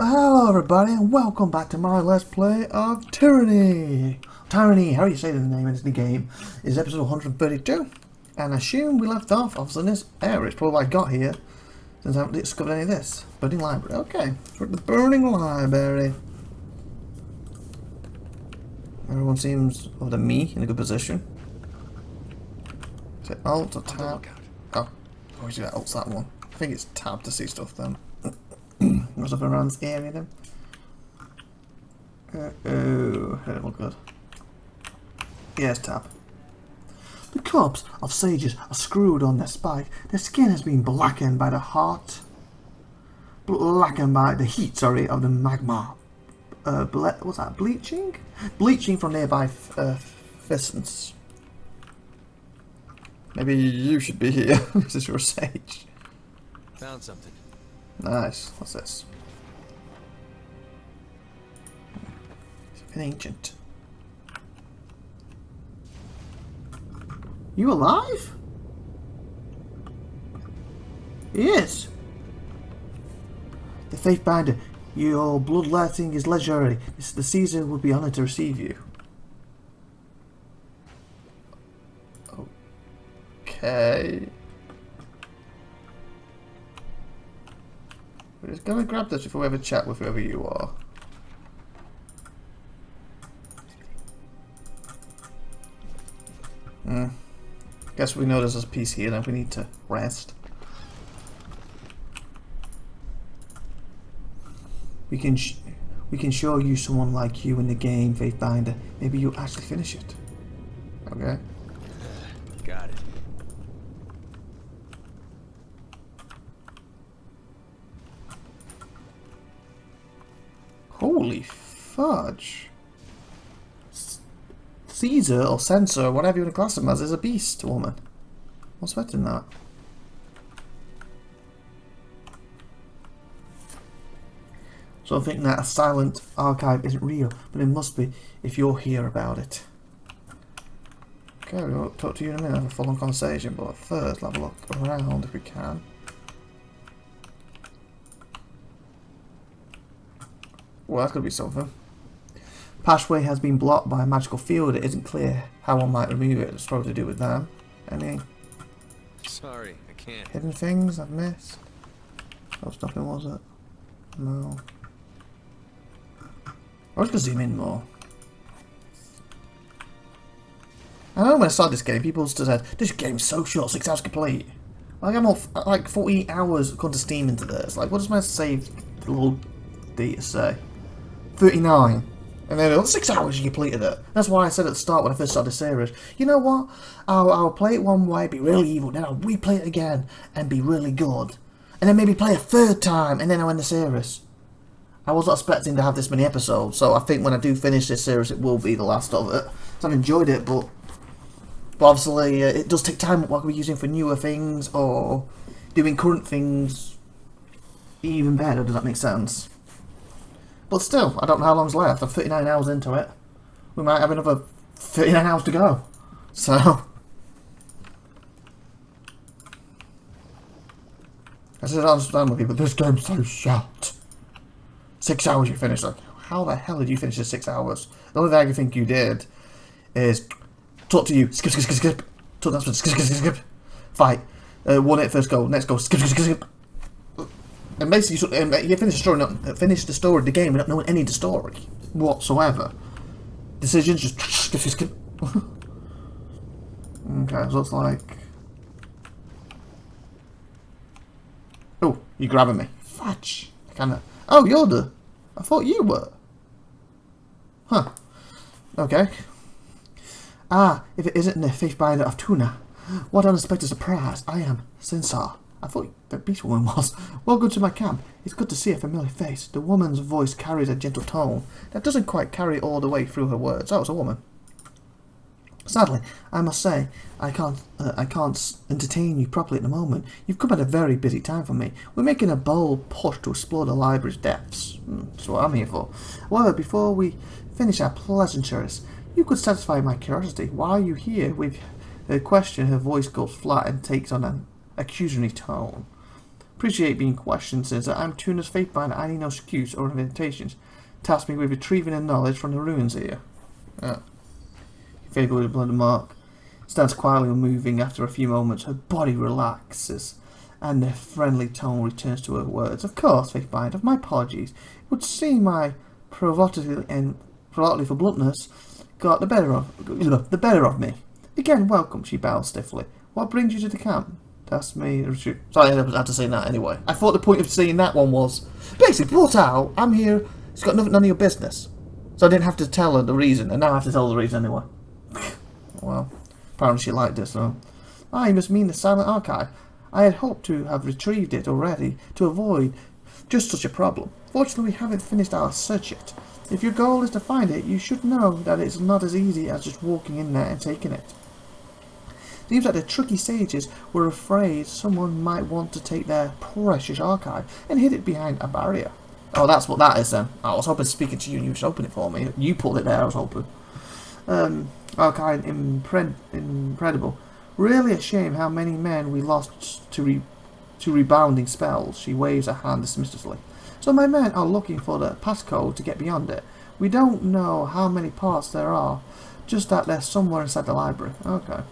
Hello everybody and welcome back to my Let's Play of Tyranny. Tyranny, how you say the name in this game, is episode 132. And I assume we left off, obviously in this area. It's probably what I got here, since I haven't discovered any of this. Burning library, okay. So we're at the burning library. Everyone seems, other than me, in a good position. Is it Alt or Tab? Oh, always got Alt's that one. I think it's Tab to see stuff then. There's something around this area then. Oh, that look good. Yes, Tab. The corpse of sages are screwed on their spike. Their skin has been blackened by the heat, of the magma. What's that? Bleaching? Bleaching from nearby fissures. Maybe you should be here. This is your sage. Found something. Nice. What's this? An ancient. You alive? He is. The Faithbinder, your bloodletting is legendary. The Caesar would be honoured to receive you. Okay. We're just gonna grab this before we have a chat with whoever you are. Guess we know there's a piece here now. We need to rest. We can show you someone like you in the game, Faithbinder. Maybe you'll actually finish it. Okay. Got it. Holy fudge. Caesar or Censor, whatever you want to class him as, is a beast woman. What's better than that? So I think that a silent archive isn't real, but it must be if you'll hear about it. Okay, we'll talk to you in a minute, have a full-on conversation, but first, have a look around if we can. Well, that's going to be something. Passway has been blocked by a magical field. It isn't clear how one might remove it. It's probably to do with that. Any Sorry, I can't. hidden things I've missed? That was nothing, was it? No. I was going to zoom in more. I know when I started this game, people still said, this game's so short, 6 hours complete. Like, I'm off, like 40 hours gone to Steam into this. Like, what does my save little data say? 39. And then 6 hours you completed it. That's why I said at the start when I first started the series, you know what? I'll play it one way, be really evil, then I'll replay it again and be really good. And then maybe play a third time and then I'll end the series. I wasn't expecting to have this many episodes, so I think when I do finish this series it will be the last of it. So I've enjoyed it, but obviously it does take time what we're using for newer things or doing current things even better, does that make sense? But still, I don't know how long's left. I'm 39 hours into it. We might have another 39 hours to go. So I said I understand with people, this game's so short. 6 hours you finished. Like, how the hell did you finish in 6 hours? The only thing I can think you did is talk to you, skip, skip, skip, skip. Talk to that person, skip, skip, skip, skip. Fight. 1-8 first goal, next goal, skip, skip, skip, skip. And basically, you finish the story, finish the story of the game without knowing any of the story whatsoever. Decisions just skip, skip, skip. Okay, so it's like, oh, you grabbing me? Fudge. I kinda. Oh, you're the. I thought you were. Huh. Okay. Ah, if it isn't the Faithbinder of Tuna, what unexpected surprise! I am Censor. I thought that beast woman was. Welcome to my camp. It's good to see a familiar face. The woman's voice carries a gentle tone that doesn't quite carry all the way through her words. Oh, it's a woman. Sadly, I must say, I can't entertain you properly at the moment. You've come at a very busy time for me. We're making a bold push to explore the library's depths. That's what I'm here for. However, before we finish our pleasantries, you could satisfy my curiosity. Why are you here? With her question, her voice goes flat and takes on an accusatory tone. Appreciate being questioned, since I'm Tuna's faithbinder. I need no excuse or invitations. Task me with retrieving the knowledge from the ruins here. Figure with a blood mark. Stands quietly unmoving. After a few moments, her body relaxes, and the friendly tone returns to her words. Of course, faithbinder, my apologies. It would seem my provocative for bluntness got the better of me. Again, welcome, she bows stiffly. What brings you to the camp? That's me. Sorry, I had to say that anyway. I thought the point of saying that one was basically brought out. I'm here. It's got none of your business. So I didn't have to tell her the reason, and now I have to tell her the reason anyway. Well, apparently she liked it, so. You must mean the Silent Archive. I had hoped to have retrieved it already to avoid just such a problem. Fortunately, we haven't finished our search yet. If your goal is to find it, you should know that it's not as easy as just walking in there and taking it. Seems like the tricky sages were afraid someone might want to take their precious archive and hid it behind a barrier. Oh, that's what that is then. I was hoping speaking to you and you just open it for me. You pulled it there, I was hoping. Archive incredible. Really a shame how many men we lost to rebounding spells. She waves her hand dismissively. So my men are looking for the passcode to get beyond it. We don't know how many parts there are, just that they're somewhere inside the library. Okay.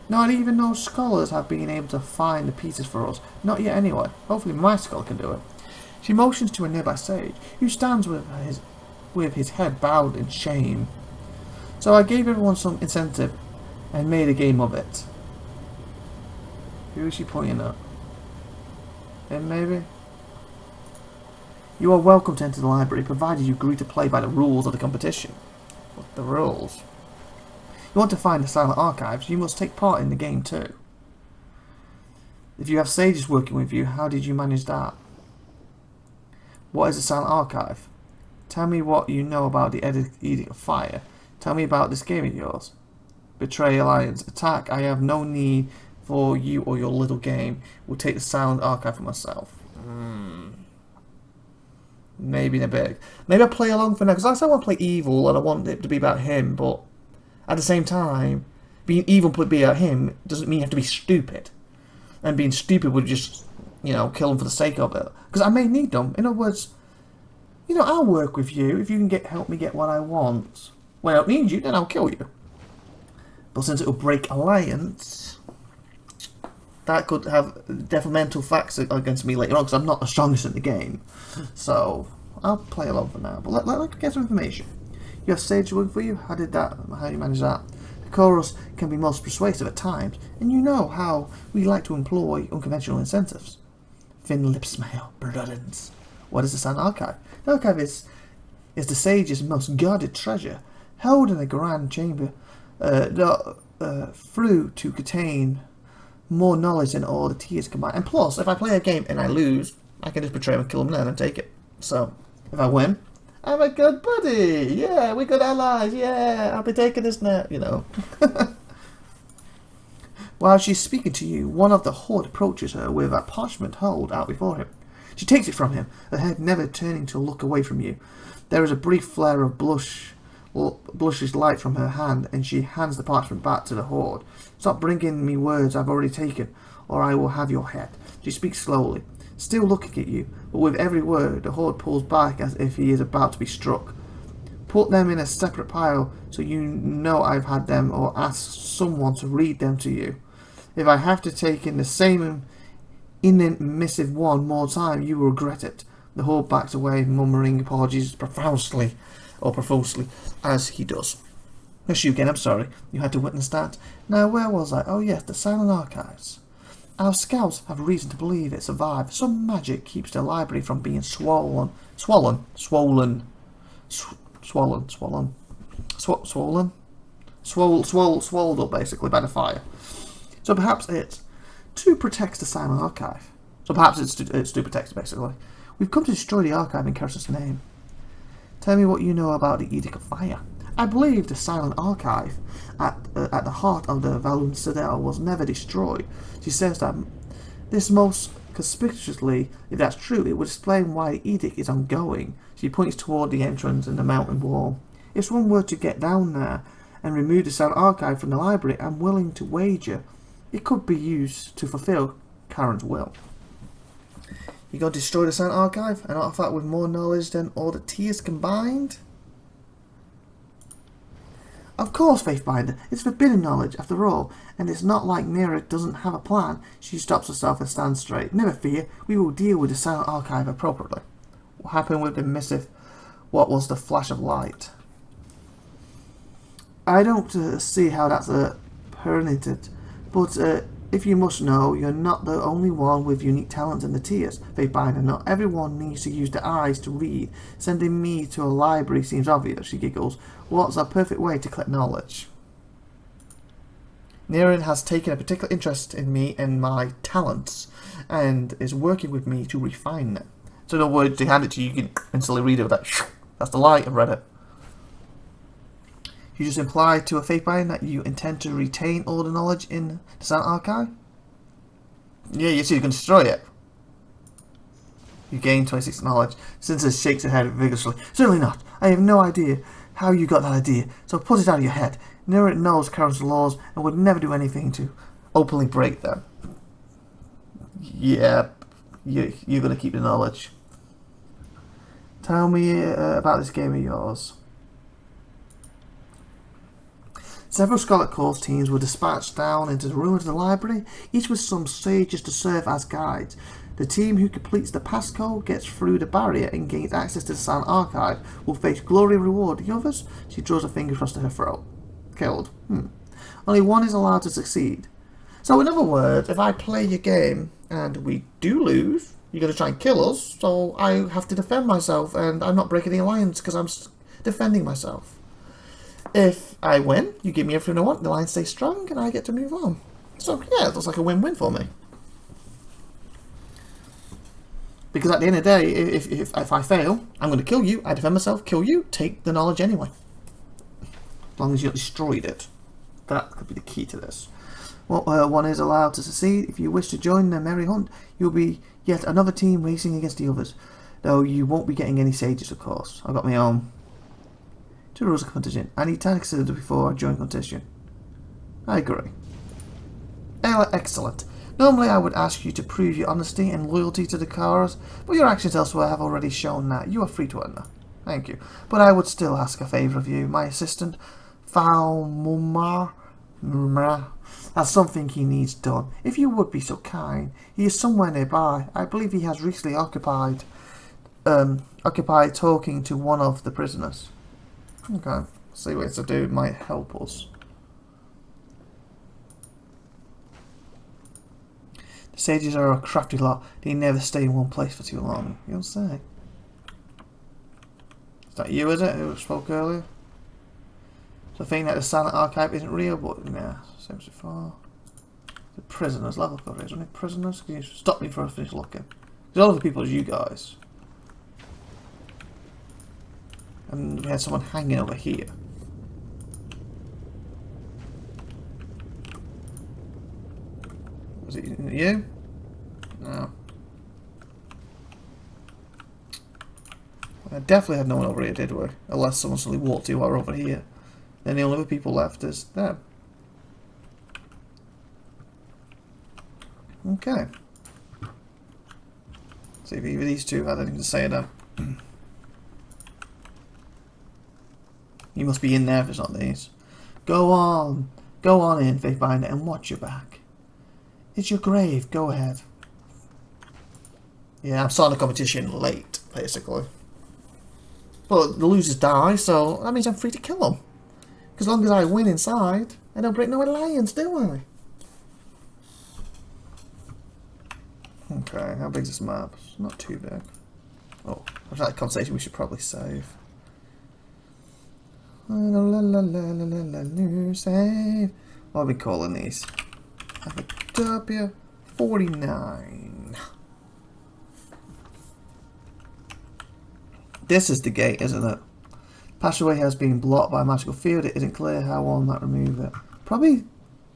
Not even those scholars have been able to find the pieces for us. Not yet anyway. Hopefully my scholar can do it. She motions to a nearby sage, who stands with his head bowed in shame. So I gave everyone some incentive and made a game of it. Who is she pointing at? Him, maybe? You are welcome to enter the library, provided you agree to play by the rules of the competition. What the rules? You want to find the Silent Archives, you must take part in the game too. If you have sages working with you, how did you manage that? What is the Silent Archive? Tell me what you know about the Edict of Fire. Tell me about this game of yours. Betray Alliance. Attack. I have no need for you or your little game. We'll take the Silent Archive for myself. Maybe in a bit. Maybe I'll play along for now, because I want to play evil and I want it to be about him, but at the same time, being evil to be about him doesn't mean you have to be stupid. And being stupid would just, kill him for the sake of it. Because I may need them. In other words, I'll work with you if you can help me get what I want. When I don't need you, then I'll kill you. But since it will break alliance, that could have detrimental facts against me later on, because I'm not the strongest in the game. So I'll play along for now. But let's get some information. You have sage work for you. How do you manage that? The chorus can be most persuasive at times, and you know how we like to employ unconventional incentives. Thin lip smile broadens. What is the Silent Archive? The archive is the sage's most guarded treasure, held in a grand chamber, through to contain more knowledge than all the tiers combined. And plus, if I play a game and I lose, I can just betray him and kill him then and take it. So, if I win, I'm a good buddy. Yeah, we're good allies. Yeah, I'll be taking this now, While she's speaking to you, one of the horde approaches her with a parchment held out before him. She takes it from him, her head never turning to look away from you. There is a brief flare of blushish light from her hand, and she hands the parchment back to the horde. Stop bringing me words I've already taken, or I will have your head. She speaks slowly, still looking at you, but with every word the horde pulls back as if he is about to be struck. Put them in a separate pile so you know I've had them, or ask someone to read them to you. If I have to take in the same inadmissive one more time, you will regret it. The horde backs away, murmuring apologies profusely, as he does. That's you again, I'm sorry. You had to witness that. Now, where was I? Oh yes, the Silent Archives. Our scouts have reason to believe it survived. Some magic keeps the library from being swollen up basically by the fire. So perhaps it's to protect the Silent Archive. So perhaps it's to protect it basically. We've come to destroy the archive in Curse's name. Tell me what you know about the Edict of Fire. I believe the Silent Archive at the heart of the Valun Citadel was never destroyed. She says that this most conspicuously, if that's true, it would explain why the edict is ongoing. She points toward the entrance in the mountain wall. If someone were to get down there and remove the Silent Archive from the library, I'm willing to wager it could be used to fulfill Karen's will. You're going to destroy the Silent Archive, an artifact with more knowledge than all the tiers combined? Of course, Faithbinder. It's forbidden knowledge, after all, and it's not like Mira doesn't have a plan. She stops herself and stands straight. Never fear, we will deal with the Silent Archive appropriately. What happened with the missive? What was the flash of light? I don't see how that's permitted, but if you must know, you're not the only one with unique talents in the tiers. Faithbinder, not everyone needs to use their eyes to read. Sending me to a library seems obvious, she giggles. What's a perfect way to collect knowledge? Niren has taken a particular interest in me and my talents, and is working with me to refine them. So in other words, they hand it to you, you can instantly read it with that. That's the light, I've read it. You just implied to a Faithbinder that you intend to retain all the knowledge in the Silent Archive? Yeah, you see, you can destroy it. You gain 26 knowledge. Cynthia shakes her head vigorously. Certainly not. I have no idea how you got that idea, so put it out of your head. Niren knows current laws and would never do anything to openly break them. Yeah, you're going to keep the knowledge. Tell me about this game of yours. Several Scarlet Corps teams were dispatched down into the ruins of the library, each with some sages to serve as guides. The team who completes the passcode, gets through the barrier and gains access to the Silent Archive will face glory and reward. The others? She draws a finger across to her throat. Killed. Only one is allowed to succeed. So in other words, if I play your game and we do lose, you're going to try and kill us, so I have to defend myself, and I'm not breaking the alliance because I'm defending myself. If I win, you give me everything I want, the alliance stays strong, and I get to move on. So yeah, it looks like a win-win for me. Because at the end of the day, if I fail, I'm going to kill you, I defend myself, kill you, take the knowledge anyway. As long as you destroyed it. That could be the key to this. Well, one is allowed to succeed. If you wish to join the merry hunt, you'll be yet another team racing against the others. Though you won't be getting any sages, of course. I've got my own. Two rules of competition. I need time to consider before I join competition. I agree. Excellent. Normally I would ask you to prove your honesty and loyalty to the cause, but your actions elsewhere have already shown that. You are free to enter. Thank you. But I would still ask a favour of you. My assistant, Faumumar, has something he needs done. If you would be so kind. He is somewhere nearby. I believe he has recently occupied talking to one of the prisoners. Okay. See what it's to do. It might help us. The sages are a crafty lot. They never stay in one place for too long. You'll say. Is that you, is it, who spoke earlier? So I think that the Silent Archive isn't real, but yeah, seems so far. The prisoners, level coverage, only prisoners? Can you stop me before I finish looking? There's all the people as you guys. And we had someone hanging over here. Was it you? No. I definitely had no one over here, did we? Unless someone suddenly walked in while we're over here. Then the only other people left is them. Okay. See if either of these two had anything to say now. You must be in there if it's not these. Go on in, Faithbinder, and watch your back. It's your grave, go ahead. Yeah, I'm starting the competition late, basically. But the losers die, so that means I'm free to kill them. Because as long as I win inside, I don't break no alliance, do I? Okay, how big is this map? It's not too big. Oh, after that conversation we should probably save. Save. What are we calling these? IVATOPIA 49. This is the gate, isn't it? Passageway has been blocked by a magical field. It isn't clear how one might remove it. Probably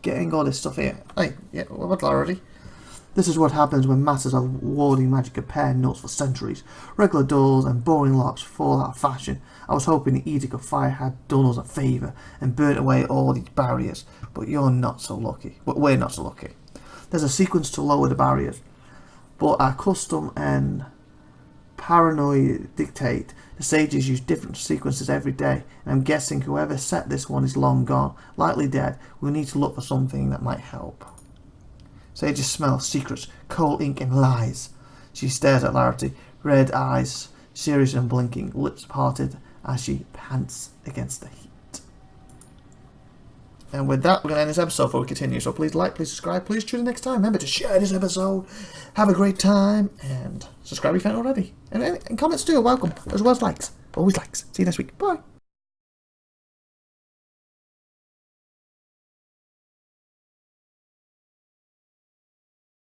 getting all this stuff here. Hey, yeah, what about already? This is what happens when masters of warding magic compare notes for centuries. Regular doors and boring locks fall out of fashion. I was hoping the Edict of Fire had done us a favour and burnt away all these barriers, but you're not so lucky. But we're not so lucky. There's a sequence to lower the barriers. but our custom and paranoia dictate the sages use different sequences every day, and I'm guessing whoever set this one is long gone, likely dead. We'll need to look for something that might help. Sages smell secrets, coal ink and lies. She stares at Larity, red eyes, serious and blinking, lips parted as she pants against the heat. And with that, we're going to end this episode before we continue. So please like, please subscribe, please tune in next time. Remember to share this episode. Have a great time, and subscribe if you haven't already. And comments too are welcome, as well as likes. Always likes. See you next week. Bye.